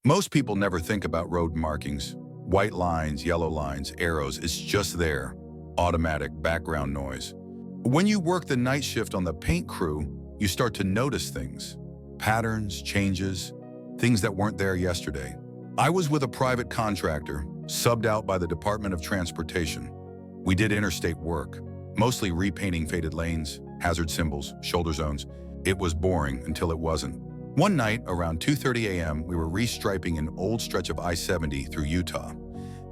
Most people never think about road markings. White lines, yellow lines, arrows, it's just there. Automatic background noise. When you work the night shift on the paint crew, you start to notice things. Patterns, changes, things that weren't there yesterday. I was with a private contractor, subbed out by the Department of Transportation. We did interstate work, mostly repainting faded lanes, hazard symbols, shoulder zones. It was boring until it wasn't. One night, around 2:30 a.m., we were restriping an old stretch of I-70 through Utah.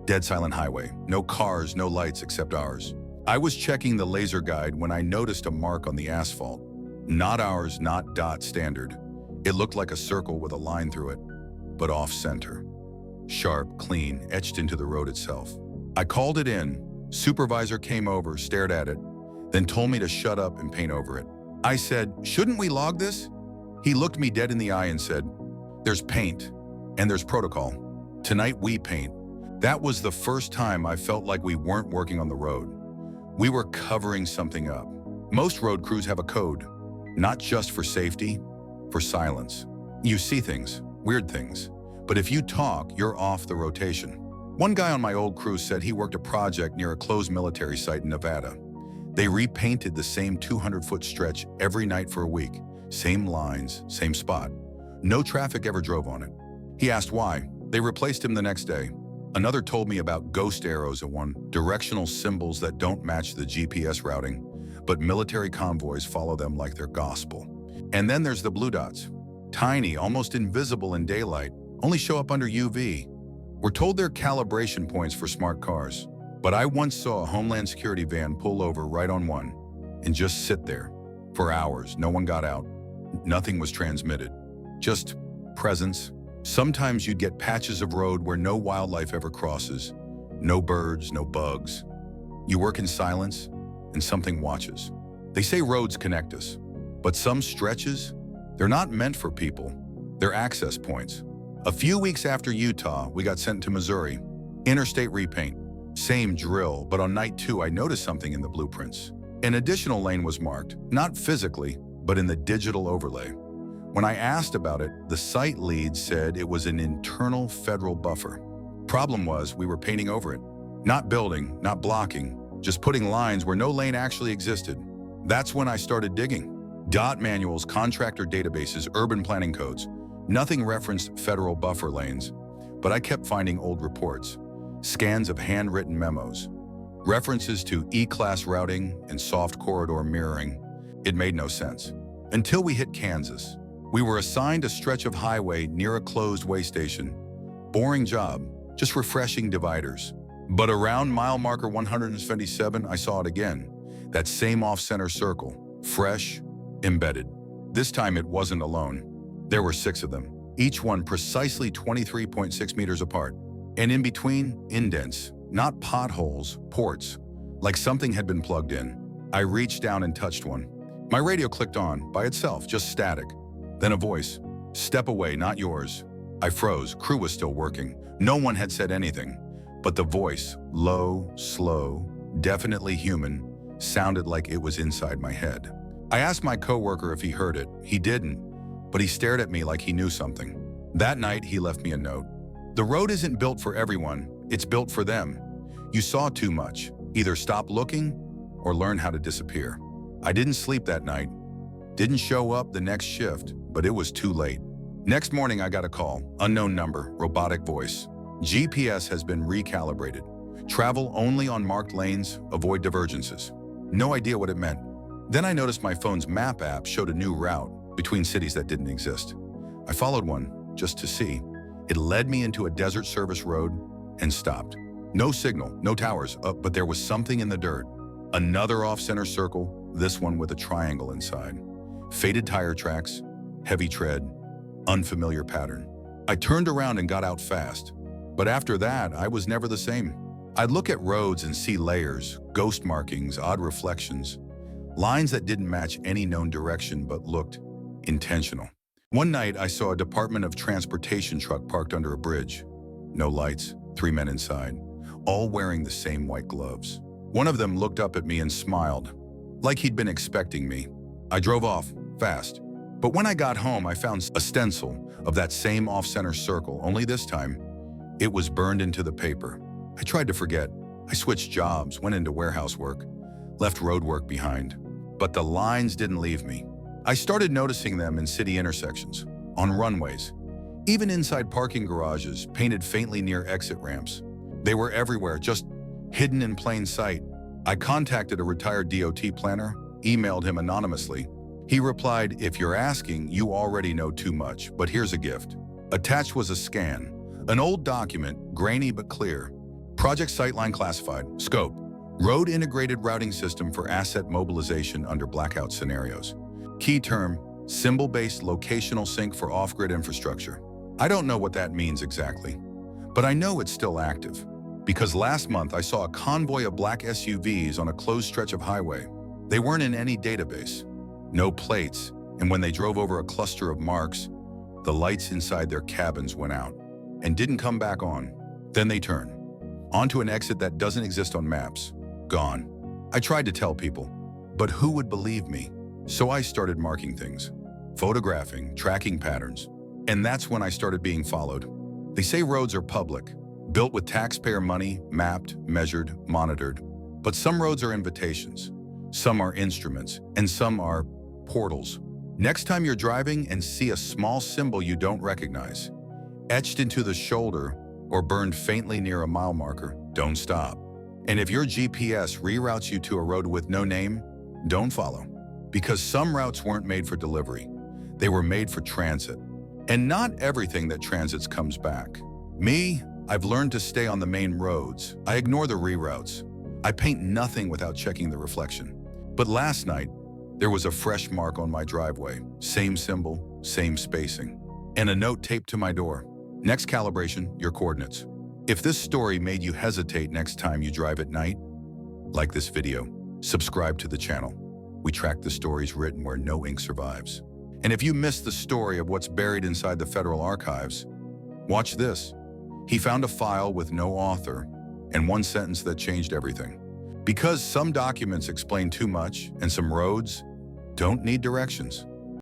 Dead silent highway, no cars, no lights except ours. I was checking the laser guide when I noticed a mark on the asphalt. Not ours, not dot standard. It looked like a circle with a line through it, but off-center. Sharp, clean, etched into the road itself. I called it in. Supervisor came over, stared at it, then told me to shut up and paint over it. I said, "Shouldn't we log this?" He looked me dead in the eye and said, "There's paint, and there's protocol. Tonight we paint." That was the first time I felt like we weren't working on the road. We were covering something up. Most road crews have a code, not just for safety, for silence. You see things, weird things, but if you talk, you're off the rotation. One guy on my old crew said he worked a project near a closed military site in Nevada. They repainted the same 200-foot stretch every night for a week. Same lines, same spot. No traffic ever drove on it. He asked why. They replaced him the next day. Another told me about ghost arrows at one, directional symbols that don't match the GPS routing, but military convoys follow them like they're gospel. And then there's the blue dots. Tiny, almost invisible in daylight, only show up under UV. We're told they're calibration points for smart cars. But I once saw a Homeland Security van pull over right on one and just sit there. For hours, no one got out. Nothing was transmitted. Just presence. Sometimes you'd get patches of road where no wildlife ever crosses. No birds, no bugs. You work in silence and something watches. They say roads connect us, but some stretches, they're not meant for people. They're access points. A few weeks after Utah, we got sent to Missouri. Interstate repaint. Same drill, but on night 2, I noticed something in the blueprints. An additional lane was marked, not physically, but in the digital overlay. When I asked about it, the site lead said it was an internal federal buffer. Problem was, we were painting over it. Not building, not blocking, just putting lines where no lane actually existed. That's when I started digging. Dot manuals, contractor databases, urban planning codes. Nothing referenced federal buffer lanes, but I kept finding old reports. Scans of handwritten memos, references to E-class routing and soft corridor mirroring. It made no sense. Until we hit Kansas. We were assigned a stretch of highway near a closed way station. Boring job, just refreshing dividers. But around mile marker 177, I saw it again. That same off-center circle, fresh, embedded. This time it wasn't alone. There were 6 of them, each one precisely 23.6 meters apart. And in between, indents, not potholes, ports, like something had been plugged in. I reached down and touched one. My radio clicked on, by itself, just static. Then a voice, "Step away, not yours." I froze, crew was still working. No one had said anything. But the voice, low, slow, definitely human, sounded like it was inside my head. I asked my coworker if he heard it. He didn't, but he stared at me like he knew something. That night, he left me a note. The road isn't built for everyone, it's built for them. You saw too much. Either stop looking or learn how to disappear. I didn't sleep that night. Didn't show up the next shift, but it was too late. Next morning, I got a call. Unknown number, robotic voice. GPS has been recalibrated. Travel only on marked lanes, avoid divergences. No idea what it meant. Then I noticed my phone's map app showed a new route between cities that didn't exist. I followed one just to see. It led me into a desert service road and stopped. No signal, no towers, but there was something in the dirt. Another off-center circle, this one with a triangle inside. Faded tire tracks, heavy tread, unfamiliar pattern. I turned around and got out fast. But after that, I was never the same. I'd look at roads and see layers, ghost markings, odd reflections, lines that didn't match any known direction but looked intentional. One night, I saw a Department of Transportation truck parked under a bridge. No lights, 3 men inside, all wearing the same white gloves. One of them looked up at me and smiled, like he'd been expecting me. I drove off, fast. But when I got home, I found a stencil of that same off-center circle, only this time, it was burned into the paper. I tried to forget. I switched jobs, went into warehouse work, left road work behind. But the lines didn't leave me. I started noticing them in city intersections, on runways, even inside parking garages, painted faintly near exit ramps. They were everywhere, just hidden in plain sight. I contacted a retired DOT planner, emailed him anonymously. He replied, "If you're asking, you already know too much, but here's a gift." Attached was a scan, an old document, grainy but clear. Project Sightline classified. Scope: Road Integrated Routing System for Asset Mobilization under Blackout Scenarios. Key term: symbol-based locational sync for off-grid infrastructure. I don't know what that means exactly, but I know it's still active. Because last month I saw a convoy of black SUVs on a closed stretch of highway. They weren't in any database, no plates, and when they drove over a cluster of marks, the lights inside their cabins went out and didn't come back on. Then they turned onto an exit that doesn't exist on maps. Gone. I tried to tell people, but who would believe me? So I started marking things, photographing, tracking patterns, and that's when I started being followed. They say roads are public, built with taxpayer money, mapped, measured, monitored. But some roads are invitations, some are instruments, and some are portals. Next time you're driving and see a small symbol you don't recognize, etched into the shoulder or burned faintly near a mile marker, don't stop. And if your GPS reroutes you to a road with no name, don't follow. Because some routes weren't made for delivery. They were made for transit. And not everything that transits comes back. Me, I've learned to stay on the main roads. I ignore the reroutes. I paint nothing without checking the reflection. But last night, there was a fresh mark on my driveway. Same symbol, same spacing. And a note taped to my door. Next calibration, your coordinates. If this story made you hesitate next time you drive at night, like this video, subscribe to the channel. We track the stories written where no ink survives. And if you missed the story of what's buried inside the federal archives, watch this. He found a file with no author and one sentence that changed everything. Because some documents explain too much and some roads don't need directions.